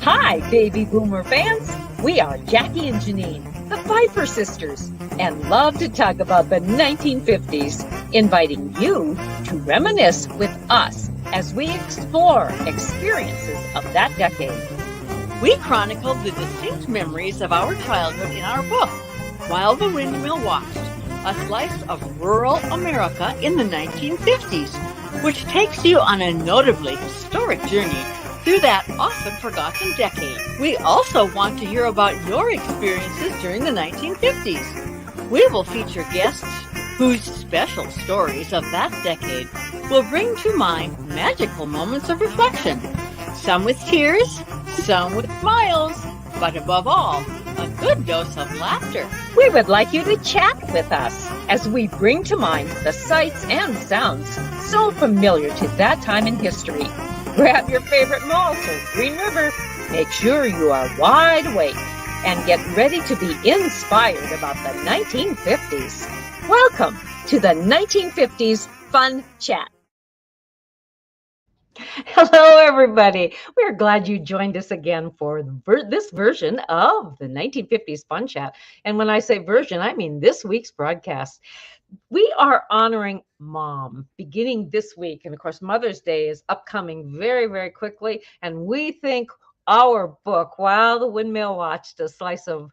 Hi, baby boomer fans. We are Jackie and Janine, the Pfeiffer Sisters, and love to talk about the 1950s, inviting you to reminisce with us as we explore experiences of that decade. We chronicled the distinct memories of our childhood in our book, While the Windmill Watched, a slice of rural America in the 1950s, which takes you on a notably historic journey through that often forgotten decade. We also want to hear about your experiences during the 1950s. We will feature guests whose special stories of that decade will bring to mind magical moments of reflection, some with tears, some with smiles, but above all, a good dose of laughter. We would like you to chat with us as we bring to mind the sights and sounds so familiar to that time in history. Grab your favorite malt or Green River. Make sure you are wide awake and get ready to be inspired about the 1950s. Welcome to the 1950s Fun Chat. Hello, everybody. We're glad you joined us again for this version of the 1950s Fun Chat. And when I say version, I mean this week's broadcast. We are honoring Mom beginning this week. And of course, Mother's Day is upcoming very, very quickly. And we think our book, While the Windmill Watched, a slice of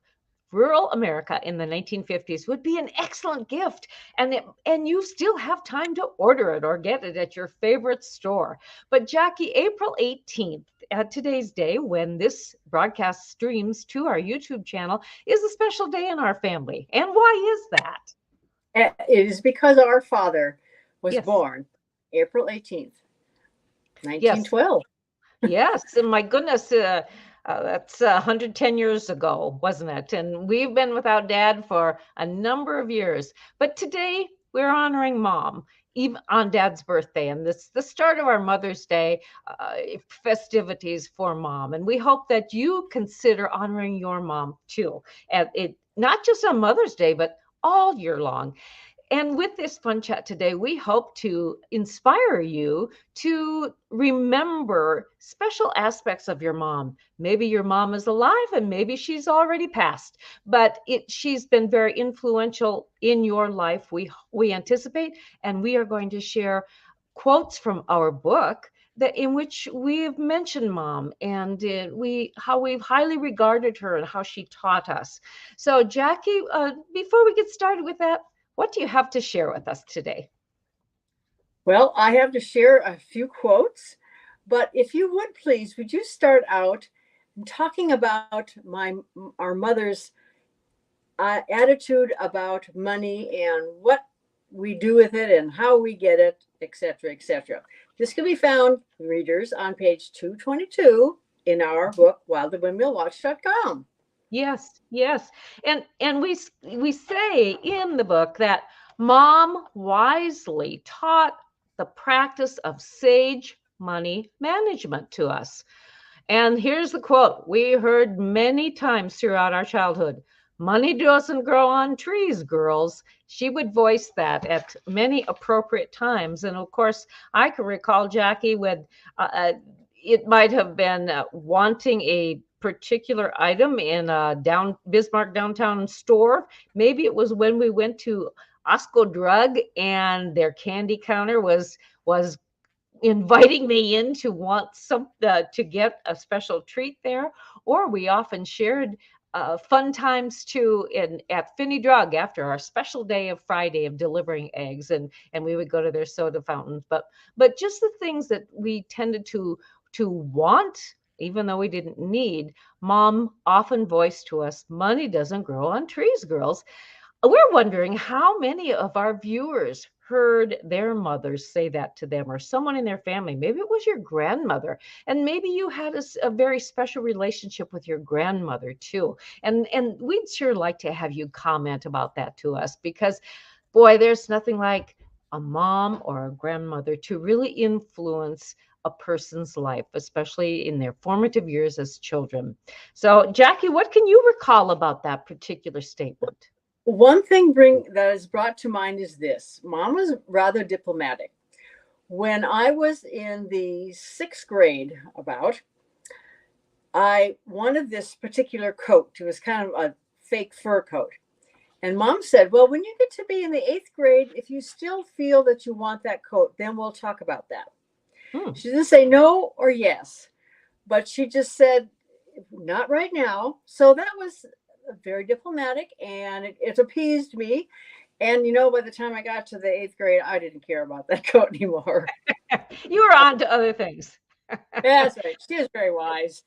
rural America in the 1950s, would be an excellent gift. And you still have time to order it or get it at your favorite store. But Jackie, April 18th, at today's day, when this broadcast streams to our YouTube channel, is a special day in our family. And why is that? It is because our father was Yes. born April 18th, 1912. Yes, and my goodness, that's 110 years ago, wasn't it? And we've been without Dad for a number of years. But today we're honoring Mom, even on Dad's birthday, and this the start of our Mother's Day festivities for Mom. And we hope that you consider honoring your mom too, and it not just on Mother's Day, but all year long. And with this Fun Chat today, we hope to inspire you to remember special aspects of your mom. Maybe your mom is alive and maybe she's already passed, but she's been very influential in your life, we anticipate, and we are going to share quotes from our book that in which we've mentioned Mom and how we've highly regarded her and how she taught us. So Jackie, before we get started with that, what do you have to share with us today? Well, I have to share a few quotes, but if you would please, would you start out talking about our mother's attitude about money and what we do with it and how we get it, etc., etc. This can be found, readers, on page 222 in our book, WhilethewindmillWatched.com. Yes. And we say in the book that Mom wisely taught the practice of sage money management to us. And here's the quote we heard many times throughout our childhood. Money doesn't grow on trees, girls. She would voice that at many appropriate times. And of course, I can recall Jackie with it might have been wanting a particular item in a Bismarck downtown store. Maybe it was when we went to Osco Drug and their candy counter was inviting me in to want to get a special treat there. Or we often shared fun times too at Finney Drug after our special day of Friday of delivering eggs, and we would go to their soda fountains. But just the things that we tended to want, even though we didn't need, Mom often voiced to us, money doesn't grow on trees, girls. We're wondering how many of our viewers heard their mothers say that to them, or someone in their family. Maybe it was your grandmother, and maybe you had a very special relationship with your grandmother too. And we'd sure like to have you comment about that to us, because boy, there's nothing like a mom or a grandmother to really influence a person's life, especially in their formative years as children. So Jackie, what can you recall about that particular statement? One thing that is brought to mind is this. Mom was rather diplomatic. When I was in the 6th grade, I wanted this particular coat. It was kind of a fake fur coat. And Mom said, well, when you get to be in the 8th grade, if you still feel that you want that coat, then we'll talk about that. Hmm. She didn't say no or yes, but she just said, not right now. So that was very diplomatic, and it appeased me. And by the time I got to the 8th grade, I didn't care about that coat anymore. You were on to other things. That's right. She was very wise.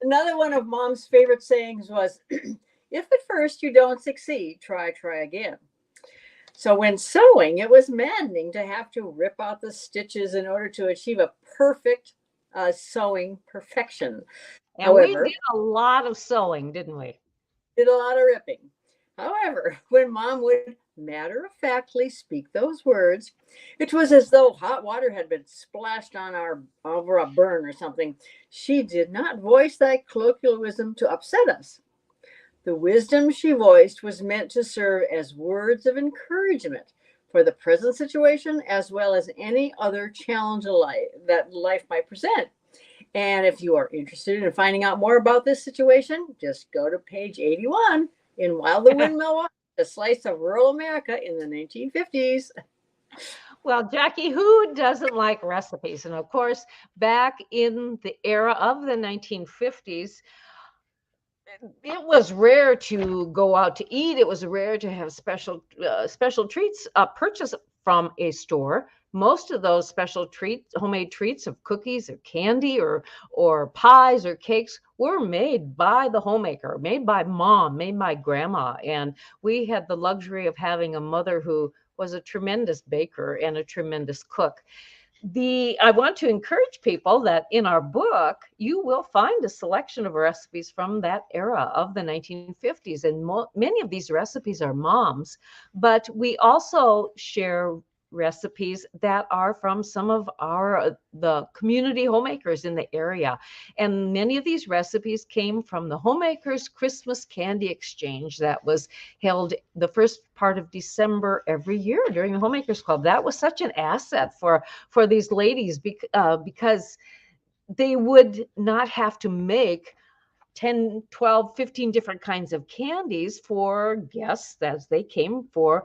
Another one of Mom's favorite sayings was, if at first you don't succeed, try again. So when sewing, it was maddening to have to rip out the stitches in order to achieve a perfect sewing perfection. And we However, did a lot of sewing, didn't we? did a lot of ripping. However, when Mom would matter-of-factly speak those words, it was as though hot water had been splashed on over a burn or something. She did not voice that colloquialism to upset us. The wisdom she voiced was meant to serve as words of encouragement for the present situation as well as any other challenge that life might present. And if you are interested in finding out more about this situation, just go to page 81 in While the Windmill Walks, a slice of rural America in the 1950s. Well, Jackie, who doesn't like recipes? And of course, back in the era of the 1950s, it was rare to go out to eat. It was rare to have special treats purchased from a store. Most of those special treats, homemade treats of cookies or candy or pies or cakes, were made by the homemaker, made by Mom, made by Grandma. And we had the luxury of having a mother who was a tremendous baker and a tremendous cook. I want to encourage people that in our book, you will find a selection of recipes from that era of the 1950s. And many of these recipes are Mom's, but we also share recipes that are from some of the community homemakers in the area. And many of these recipes came from the Homemakers Christmas Candy Exchange that was held the first part of December every year during the Homemakers Club. That was such an asset for these ladies because they would not have to make 10, 12, 15 different kinds of candies for guests as they came for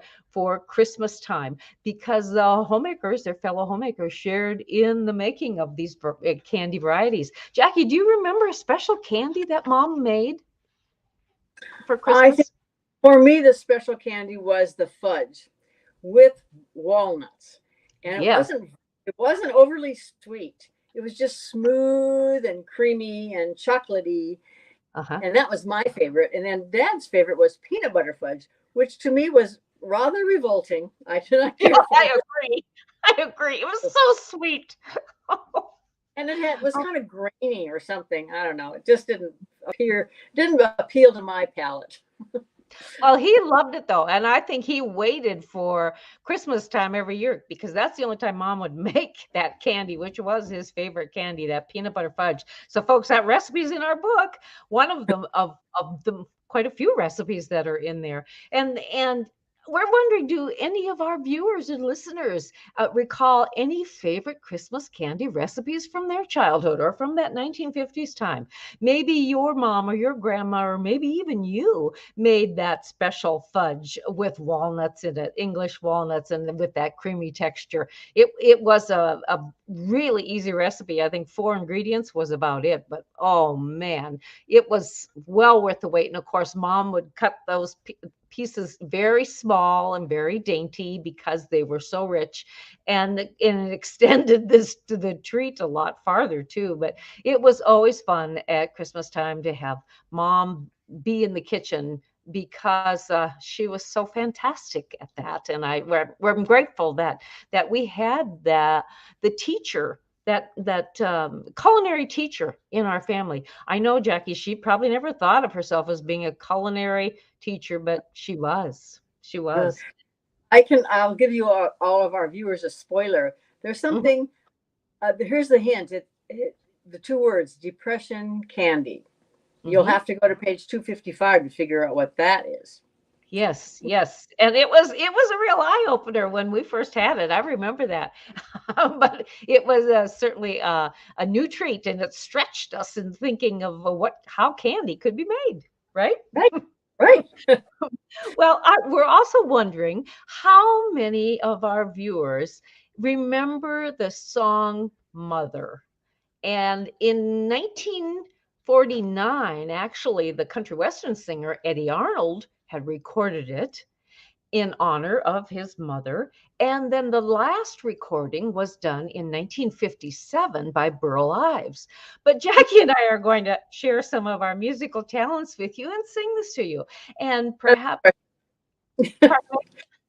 Christmas time, because the homemakers, their fellow homemakers, shared in the making of these candy varieties. Jackie, do you remember a special candy that Mom made for I think Christmas? for me, the special candy was the fudge with walnuts. And Yeah. it wasn't overly sweet. It was just smooth and creamy and chocolatey. Uh-huh. And that was my favorite. And then Dad's favorite was peanut butter fudge, which to me was rather revolting. I did not care for I it. agree. I agree. It was so sweet. And was kind of grainy or something. I don't know. It just didn't appeal to my palate. Well, he loved it though, and I think he waited for Christmas time every year because that's the only time Mom would make that candy, which was his favorite candy, that peanut butter fudge. So, folks, that recipe's in our book. One of them of the quite a few recipes that are in there, and we're wondering, do any of our viewers and listeners recall any favorite Christmas candy recipes from their childhood or from that 1950s time? Maybe your mom or your grandma, or maybe even you made that special fudge with walnuts in it, English walnuts, and with that creamy texture. It was a really easy recipe. I think 4 ingredients was about it, but oh man, it was well worth the wait. And of course, Mom would cut those pieces very small and very dainty because they were so rich, and it extended this to the treat a lot farther too. But it was always fun at Christmas time to have Mom be in the kitchen because she was so fantastic at that. And we're grateful that we had the teacher, that culinary teacher in our family. I know, Jackie, she probably never thought of herself as being a culinary teacher, but she was. She was. I'll give you all of our viewers a spoiler. There's something, here's the hint. The 2 words, depression candy. You'll have to go to page 255 to figure out what that is. Yes, yes. And it was a real eye opener when we first had it. I remember that. But it was certainly a new treat, and it stretched us in thinking of what how candy could be made, right? Right, right. Well, we're also wondering how many of our viewers remember the song Mother. And in 1949, actually, the country western singer Eddie Arnold had recorded it in honor of his mother. And then the last recording was done in 1957 by Burl Ives. But Jackie and I are going to share some of our musical talents with you and sing this to you. And perhaps,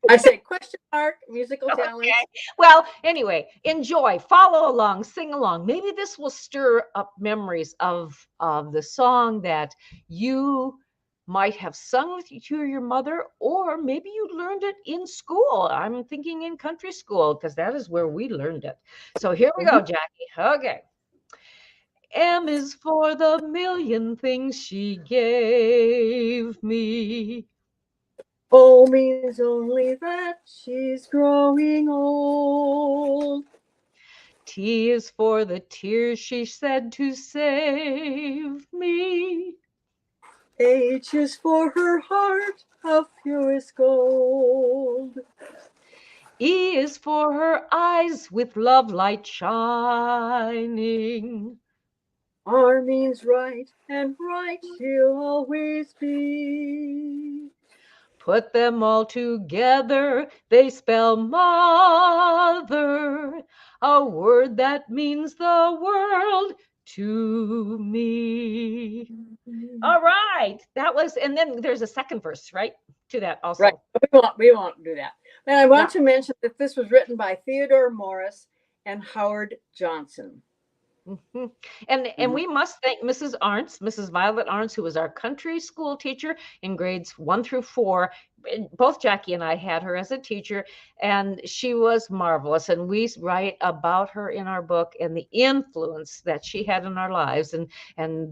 I say question mark, musical talents. okay. Well, anyway, enjoy, follow along, sing along. Maybe this will stir up memories of the song that you might have sung with to your mother, or maybe you learned it in school. I'm thinking in country school because that is where we learned it. So here we go, Mhm. Jackie. Okay. M is for the million things she gave me. O means only that she's growing old. T is for the tears she said to save me. H is for her heart of purest gold. E is for her eyes with love light shining. R means right, and right she'll always be. Put them all together, they spell mother, a word that means the world to me. All right, that was, and then there's a second verse, right, to that Right. also. We won't do that. And I Yeah. want to mention that this was written by Theodore Morris and Howard Johnson. Mhm. And Mhm. we must thank Mrs. Arntz, Mrs. Violet Arntz, who was our country school teacher in grades 1 through 4. Both Jackie and I had her as a teacher, and she was marvelous. And we write about her in our book and the influence that she had in our lives. And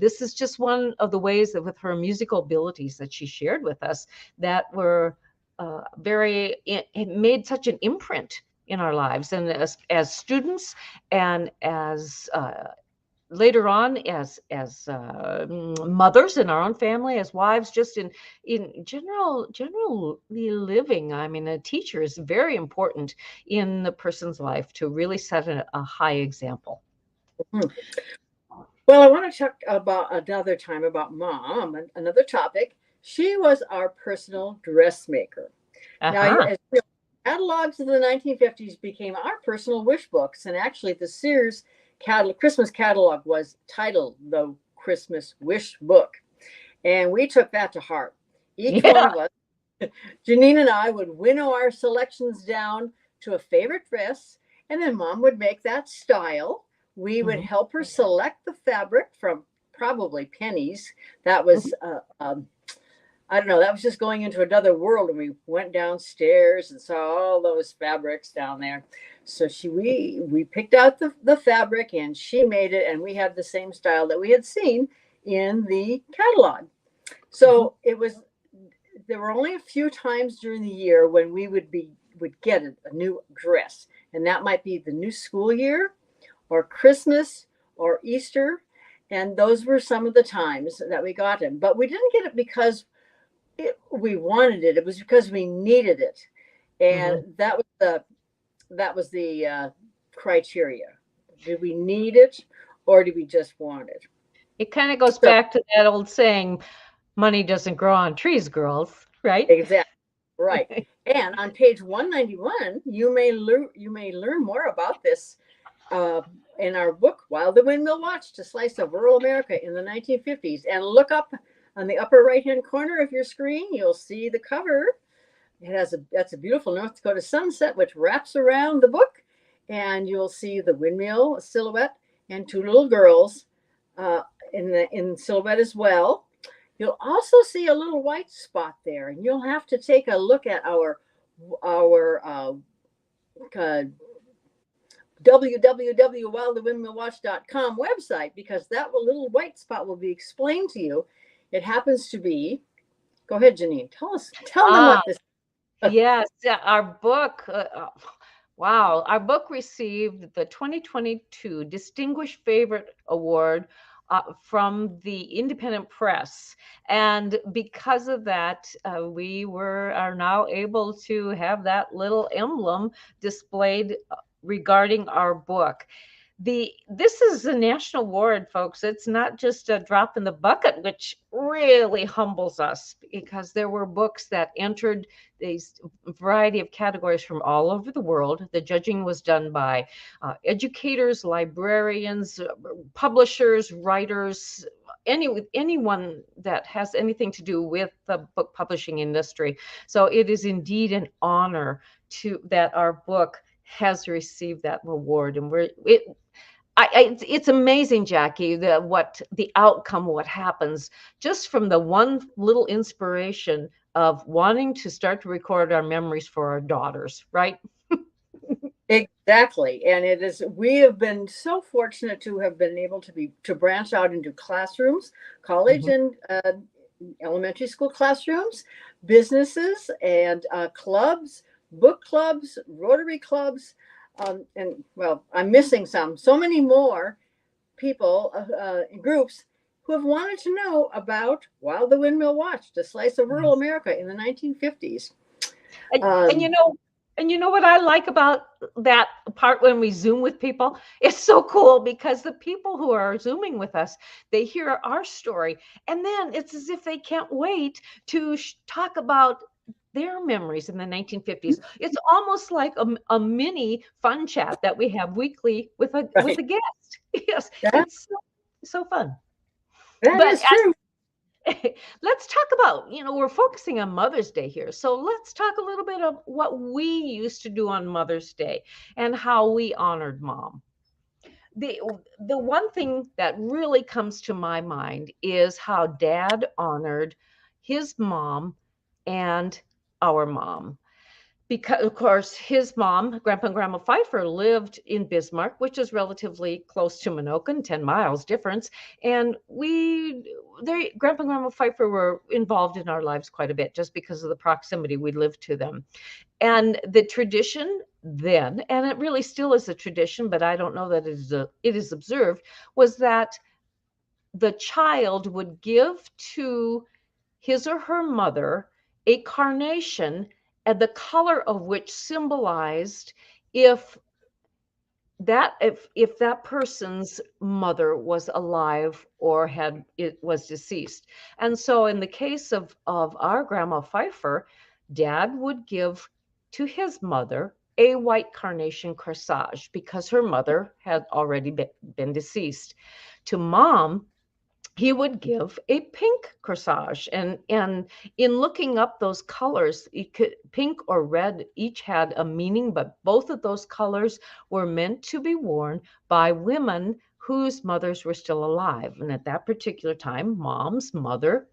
this is just one of the ways that with her musical abilities that she shared with us that were it made such an imprint in our lives, and as students and as later on as mothers in our own family, as wives, just in generally living. I mean, a teacher is very important in the person's life to really set a high example. Mhm. Well, I want to talk about another time about mom, another topic. She was our personal dressmaker. Now, Uh-huh. as you know, catalogs of the 1950s became our personal wish books, and actually, the Sears Christmas catalog was titled the Christmas Wish Book, and we took that to heart. Each one Yeah. of us, Janine and I, would winnow our selections down to a favorite dress, and then mom would make that style. We would Mhm. help her select the fabric from probably pennies. That was I don't know, that was just going into another world. And we went downstairs and saw all those fabrics down there. So we picked out the fabric, and she made it, and we had the same style that we had seen in the catalog. Mhm. So it was there were only a few times during the year when would get a new dress. And that might be the new school year or Christmas or Easter. And those were some of the times that we got it. But we didn't get it because we wanted it. It was because we needed it, and Mhm. that was the criteria. Did we need it, or did we just want it? It kind of goes So back to that old saying, money doesn't grow on trees, girls, right? exactly right. And on page 191, you may learn more about this uh, in our book, While the Windmill Watched: A Slice of Rural America in the 1950s. And look up on the upper right hand corner of your screen. You'll see the cover. That's a beautiful North Dakota sunset which wraps around the book, and you'll see the windmill silhouette and two little girls uh, in silhouette as well. You'll also see a little white spot there, and you'll have to take a look at our www.wildthewindmillwatch.com website, because that little white spot will be explained to you. It happens to be Go ahead, Janine. Tell them Ah, what this. yes, yeah, our book. Wow, our book received the 2022 Distinguished Favorite Award from the Independent Press, and because of that, we are now able to have that little emblem displayed regarding our book. This is a national award, folks. It's not just a drop in the bucket, which really humbles us because there were books that entered these variety of categories from all over the world. The judging was done by educators, librarians, publishers, writers, anyone that has anything to do with the book publishing industry. So it is indeed an honor to that our book has received that award, and it's amazing, Jackie, the outcome, what happens just from the one little inspiration of wanting to start to record our memories for our daughters, right? Exactly. And we have been so fortunate to have been able to branch out into classrooms, college Mhm. and elementary school classrooms, businesses and clubs, book clubs, Rotary clubs. And well, I'm missing so many more people, groups who have wanted to know about While the Windmill Watched, a slice of rural Yes. America in the 1950s. And, and Um, you know, and you know what I like about that part when we Zoom with people? It's so cool because the people who are Zooming with us, they hear our story, and then it's as if they can't wait to talk about their memories in the 1950s. It's almost like a mini fun chat that we have weekly with right. a guest. Yes, That, it's so fun. that But is true. let's talk about, we're focusing on Mother's Day here. So let's talk a little bit of what we used to do on Mother's Day and how we honored mom. The the one thing that really comes to my mind is how dad honored his mom and our mom, because of course his mom, Grandpa and Grandma Pfeiffer, lived in Bismarck, which is relatively close to Minokan, 10 miles difference. And Grandpa and Grandma Pfeiffer were involved in our lives quite a bit just because of the proximity we lived to them. And the tradition then, and it really still is a tradition, but I don't know that it is observed, was that the child would give to his or her mother a carnation, and the color of which symbolized if if that person's mother was alive or it was deceased. And so in the case of our Grandma Pfeiffer, dad would give to his mother a white carnation corsage because her mother had already been deceased. To mom, he would give a pink corsage, and in looking up those colors, pink or red each had a meaning, but both of those colors were meant to be worn by women whose mothers were still alive. And at that particular time, mom's mother,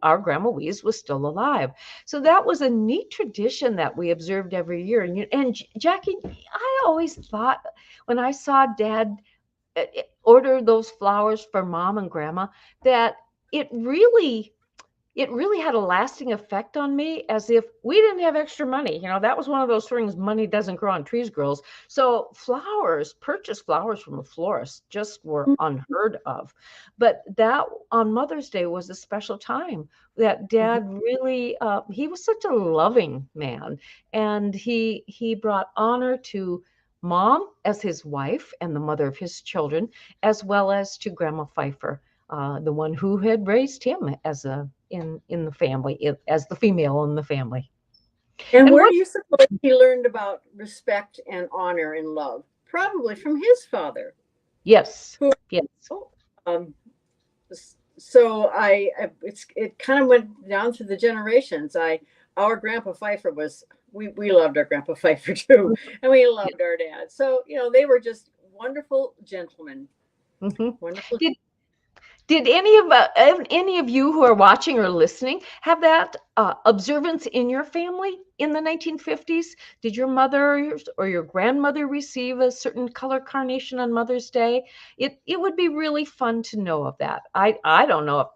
our Grandma Wiese, was still alive. So that was a neat tradition that we observed every year. And Jackie, I always thought when I saw dad order those flowers for mom and grandma, that it really it really had a lasting effect on me, as if we didn't have extra money. That was one of those things, money doesn't grow on trees, girls. So purchase flowers from a florist just were unheard of. But that on Mother's Day was a special time that Mhm. dad really, he was such a loving man. And he brought honor to mom as his wife and the mother of his children, as well as to Grandma Pfeiffer, the one who had raised him as in the family, as the female in the family. And And where what? do you suppose he learned about respect and honor and love? Probably from his father, Yes, who, yes, um, so it kind of went down through the generations. Our Grandpa Pfeiffer we loved our Grandpa Pfeiffer too, and we yes. loved our dad. So, they were just wonderful gentlemen, Hmm. wonderful. Did did any of you who are watching or listening have that observance in your family in the 1950s? Did your mother or your grandmother receive a certain color carnation on Mother's Day? It would be really fun to know of that. I don't know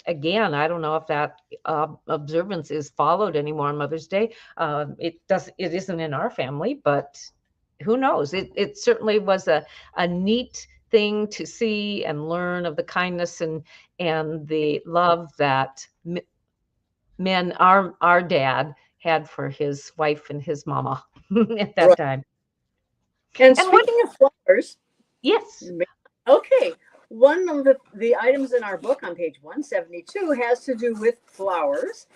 again, I don't know if that observance is followed anymore on Mother's Day. It isn't in our family, but who knows? It certainly was a neat thing to see and learn of the kindness and the love that men, our dad had for his wife and his mama at that Right. time. And And what? speaking of flowers, Yes. okay, one of the items in our book on page 172 has to do with flowers.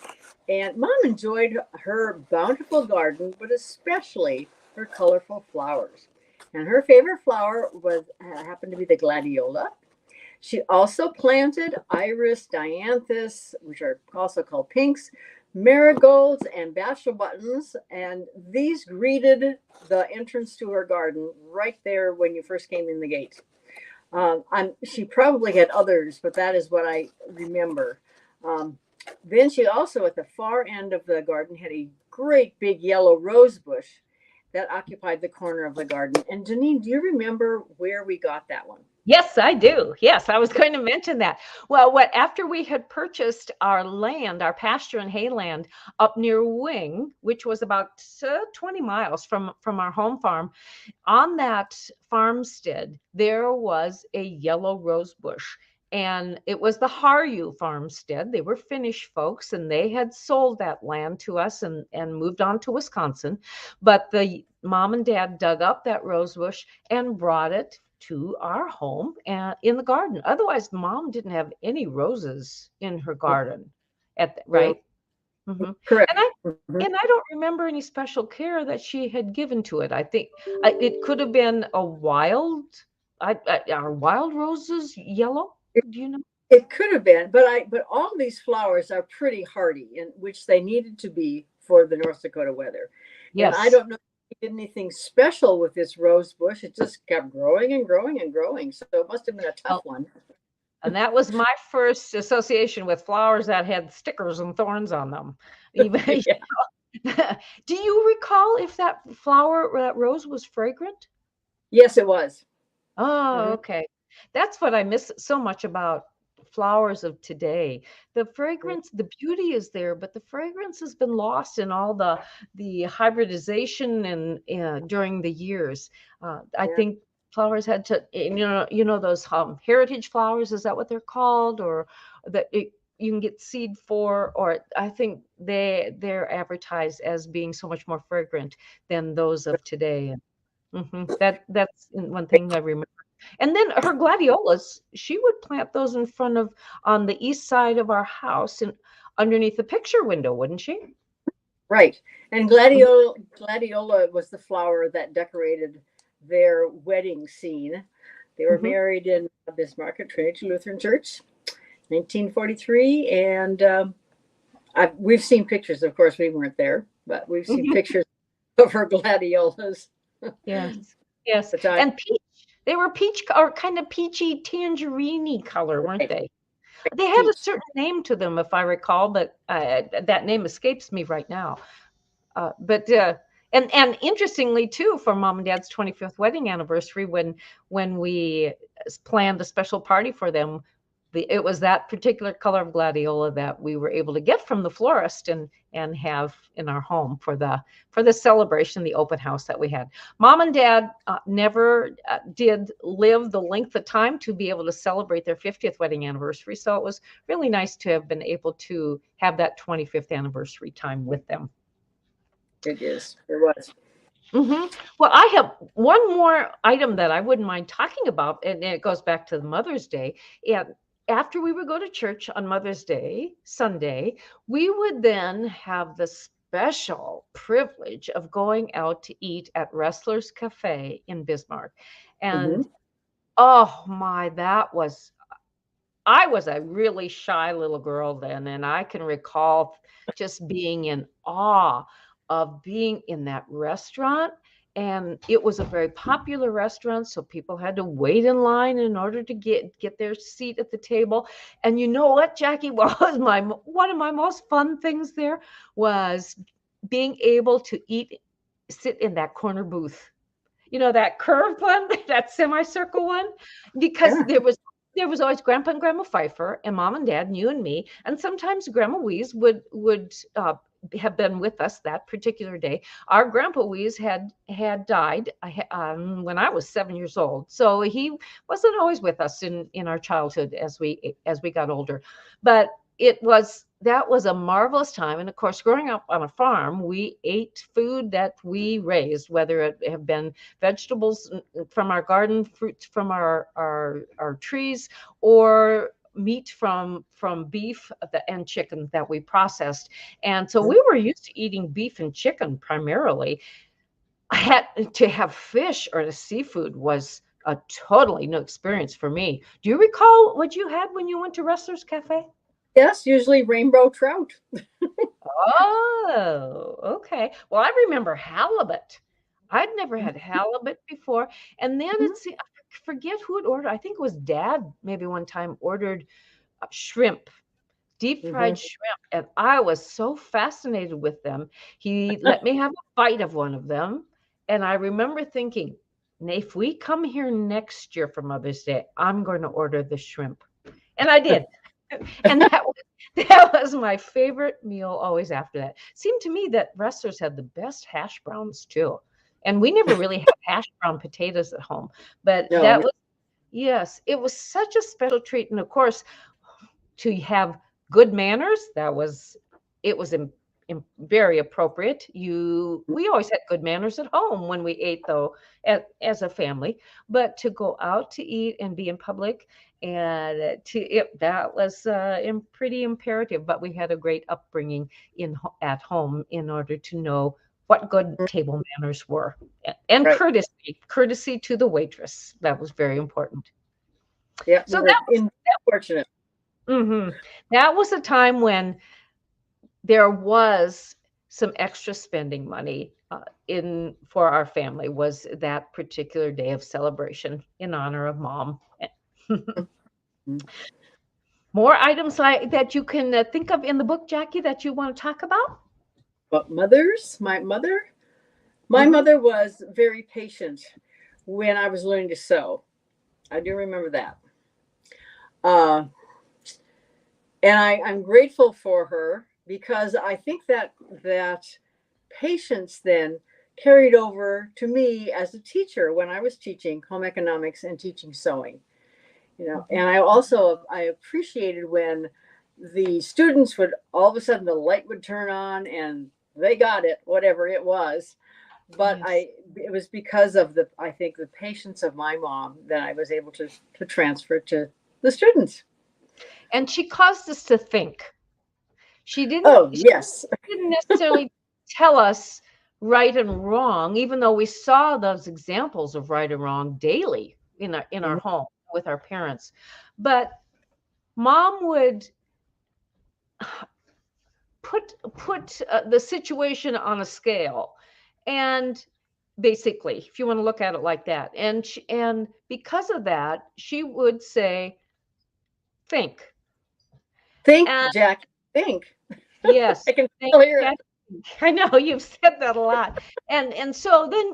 And Mom enjoyed her bountiful garden, but especially her colorful flowers. And her favorite flower was happened to be the gladiola. She also planted iris, dianthus, which are also called pinks, marigolds, and bachelor buttons. And these greeted the entrance to her garden right there when you first came in the gate. She probably had others, but that is what I remember. Then she also, at the far end of the garden, had a great big yellow rose bush that occupied the corner of the garden. And Janine, do you remember where we got that one? Yes, I do. Yes, I was going to mention that. Well, after we had purchased our land, our pasture and hay land up near Wing, which was about 20 miles from our home farm, on that farmstead, there was a yellow rose bush. And it was the Haru farmstead. They were Finnish folks, and they had sold that land to us and moved on to Wisconsin. But the mom and dad dug up that rose bush and brought it to our home and in the garden. Otherwise, Mom didn't have any roses in her garden right. Mm-hmm. Correct. And I don't remember any special care that she had given to it. I think it could have been a wild. Are wild roses yellow? Do you know? It could have been, but all these flowers are pretty hardy, in which they needed to be for the North Dakota weather. Yes. And I don't know if she did anything special with this rose bush. It just kept growing and growing and growing. So it must have been a tough one. And that was my first association with flowers that had stickers and thorns on them. Even, do you recall if that flower, that rose, was fragrant? Yes, it was. Oh, okay. That's what I miss so much about flowers of today. The fragrance, the beauty is there, but the fragrance has been lost in all the hybridization and during the years. I think flowers had to, you know those heritage flowers, is that what they're called, or that you can get seed for, or I think they're advertised as being so much more fragrant than those of today. That's one thing I remember. And then her gladiolas, she would plant those in front of, on the east side of our house and underneath the picture window, wouldn't she? Right. And gladiola was the flower that decorated their wedding scene. They were married in Bismarck at Trinity Lutheran Church, 1943. And we've seen pictures. Of course, we weren't there, but we've seen pictures of her gladiolas. Yes. And peach. They were peach, or kind of peachy tangerine color, weren't they? They had a certain name to them, if I recall, but that name escapes me right now. And interestingly too, for Mom and Dad's 25th wedding anniversary, when we planned a special party for them, it was that particular color of gladiola that we were able to get from the florist and have in our home for the celebration, the open house that we had. Mom and Dad never did live the length of time to be able to celebrate their 50th wedding anniversary, so it was really nice to have been able to have that 25th anniversary time with them. It is. It was. Well, I have one more item that I wouldn't mind talking about, and it goes back to the Mother's Day. And after we would go to church on Mother's Day, Sunday, we would then have the special privilege of going out to eat at Wrestler's Cafe in Bismarck. And oh my, I was a really shy little girl then, and I can recall just being in awe of being in that restaurant. And it was a very popular restaurant, so people had to wait in line in order to get their seat at the table. And you know what, Jackie? One of my most fun things there was being able to sit in that corner booth. You know, that curved one, that semicircle one, because there was there was always Grandpa and Grandma Pfeiffer and Mom and Dad and you and me. And sometimes Grandma Wiese would have been with us that particular day. Our Grandpa Wiese had died when I was 7 years old, so he wasn't always with us in our childhood as we got older. But that was a marvelous time. And of course, growing up on a farm, we ate food that we raised, whether it have been vegetables from our garden, fruits from our trees, or meat from beef and chicken that we processed. And so we were used to eating beef and chicken primarily. I had to have fish or the seafood was a totally new experience for me. Do you recall what you had when you went to Wrestler's Cafe? Yes, usually rainbow trout. Oh, okay. Well, I remember halibut. I'd never had halibut before. And then I forget who had ordered. I think it was Dad maybe one time ordered shrimp, deep fried shrimp. And I was so fascinated with them. He let me have a bite of one of them. And I remember thinking, if we come here next year for Mother's Day, I'm going to order the shrimp. And I did. And that was my favorite meal always after that. Seemed to me that Wrestlers had the best hash browns too. And we never really had hash brown potatoes at home. But yes, it was such a special treat. And of course, to have good manners, it was very appropriate. We always had good manners at home when we ate, though, as a family. But to go out to eat and be in public, and that was pretty imperative. But we had a great upbringing at home in order to know what good table manners were, and courtesy to the waitress. That was very important. Yeah. So that was fortunate. That was a time when there was some extra spending money for our family. Was that particular day of celebration in honor of Mom. More items that you can think of in the book, Jackie, that you want to talk about? But mothers, my mother was very patient when I was learning to sew. I do remember that. And I'm grateful for her, because I think that patience then carried over to me as a teacher when I was teaching home economics and teaching sewing. And I appreciated when the students would all of a sudden the light would turn on and they got it, whatever it was. But yes. It was because of the patience of my mom that I was able to transfer to the students. And she caused us to think. She didn't necessarily tell us right and wrong, even though we saw those examples of right and wrong daily in our home with our parents. But Mom would put the situation on a scale, and basically, if you want to look at it like that, and because of that, she would say, think, Jack, think. Yes, I can hear it. I know you've said that a lot. And so then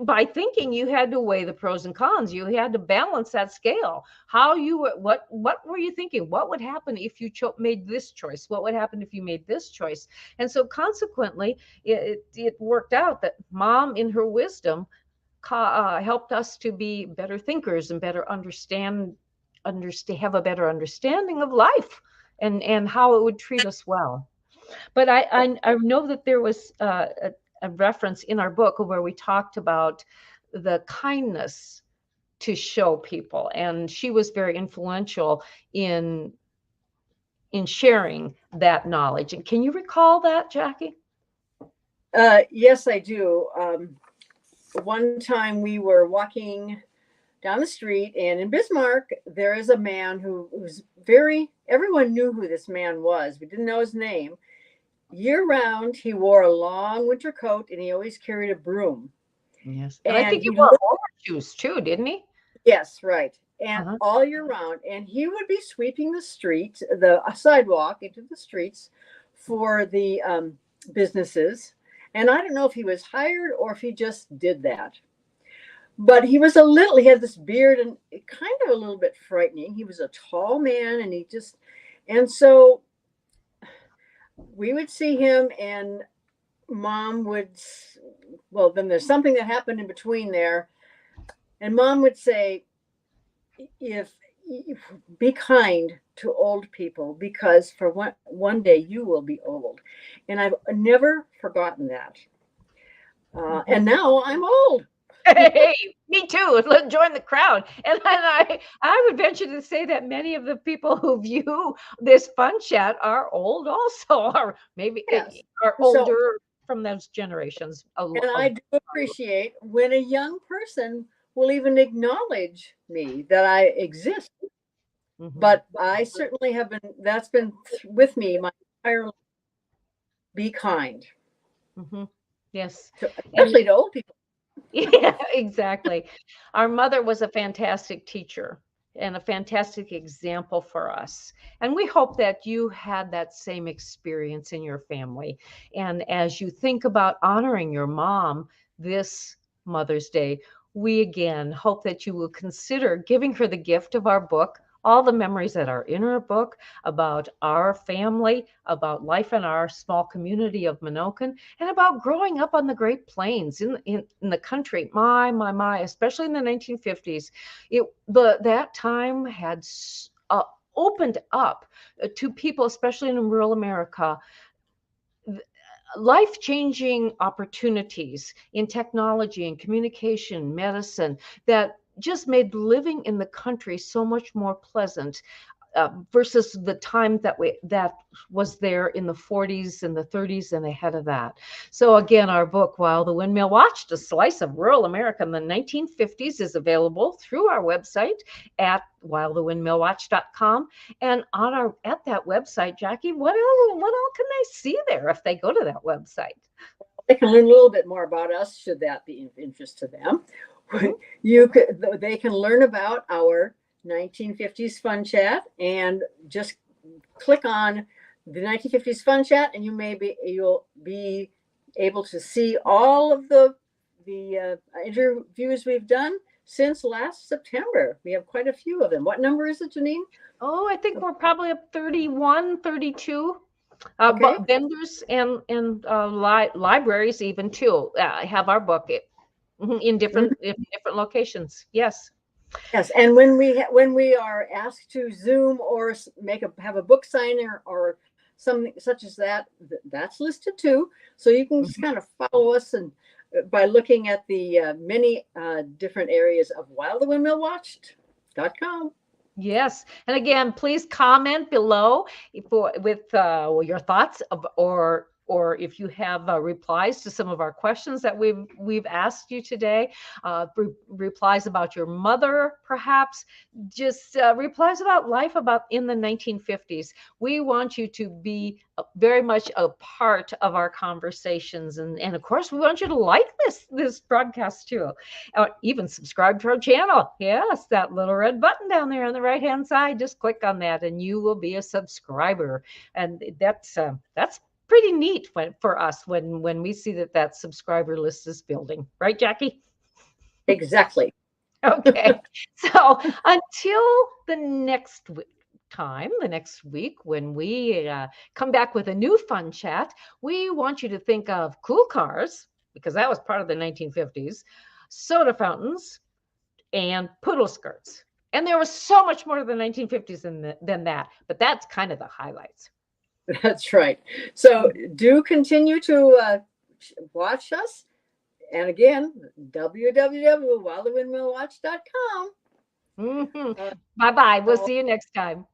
by thinking, you had to weigh the pros and cons. You had to balance that scale. What were you thinking? What would happen if you made this choice? What would happen if you made this choice? And so consequently, it worked out that Mom, in her wisdom, helped us to be better thinkers and better have a better understanding of life and how it would treat us well. But I know that there was a reference in our book where we talked about the kindness to show people, and she was very influential in sharing that knowledge. And can you recall that, Jackie? Yes, I do. One time we were walking down the street, and in Bismarck, there is a man who was everyone knew who this man was. We didn't know his name. Year round, he wore a long winter coat, and he always carried a broom. Yes. And I think he wore overshoes too, didn't he? Yes, right. And all year round. And he would be sweeping the street, the sidewalk into the streets for the businesses. And I don't know if he was hired or if he just did that. But he had this beard and kind of a little bit frightening. He was a tall man and so we would see him and Mom would, well, then there's something that happened in between there. And Mom would say, if be kind to old people, because for one day you will be old. And I've never forgotten that. And now I'm old. Hey, me too. Let's join the crowd. And I would venture to say that many of the people who view this fun chat are old also, or maybe Yes. are older from those generations. And I do appreciate when a young person will even acknowledge me, that I exist. Mm-hmm. But I certainly have that's been with me my entire life. Be kind. Mm-hmm. Yes. Especially to old people. Yeah, exactly. Our mother was a fantastic teacher and a fantastic example for us. And we hope that you had that same experience in your family. And as you think about honoring your mom this Mother's Day, we again hope that you will consider giving her the gift of our book, all the memories that are in our book about our family, about life in our small community of Menoken, and about growing up on the Great Plains in the country. My, especially in the 1950s, that time had opened up to people, especially in rural America, life-changing opportunities in technology and communication, medicine, that just made living in the country so much more pleasant versus the time that was there in the 40s and the 30s and ahead of that. So again, our book, While the Windmill Watched, A Slice of Rural America in the 1950s, is available through our website at whilethewindmillwatched.com. And at that website, Jackie, what all can they see there if they go to that website? They can learn a little bit more about us, should that be of interest to them. They can learn about our 1950s Fun Chat, and just click on the 1950s Fun Chat, and you'll be able to see all of the interviews we've done since last September. We have quite a few of them. What number is it, Janine? Oh, I think we're probably up 31, 32. Okay. But vendors and libraries even too have our book in different locations. Yes. Yes, and when we are asked to Zoom or have a book signing or something such as that, that's listed too. So you can just kind of follow us and by looking at the many different areas of whilethewindmillwatched.com. Yes, and again, please comment below with your thoughts or if you have replies to some of our questions that we've asked you today, replies about your mother, perhaps, just replies about life in the 1950s. We want you to be very much a part of our conversations, and of course, we want you to like this broadcast too, even subscribe to our channel. Yes, that little red button down there on the right-hand side. Just click on that, and you will be a subscriber, and that's pretty neat for us when we see that subscriber list is building, right, Jackie? Exactly. Okay. So until the next week, when we come back with a new Fun Chat, we want you to think of cool cars, because that was part of the 1950s, soda fountains, and poodle skirts. And there was so much more to the 1950s than that, but that's kind of the highlights. That's right. So do continue to watch us. And again, www.whilethewindmillwatched.com. Bye-bye. We'll see you next time.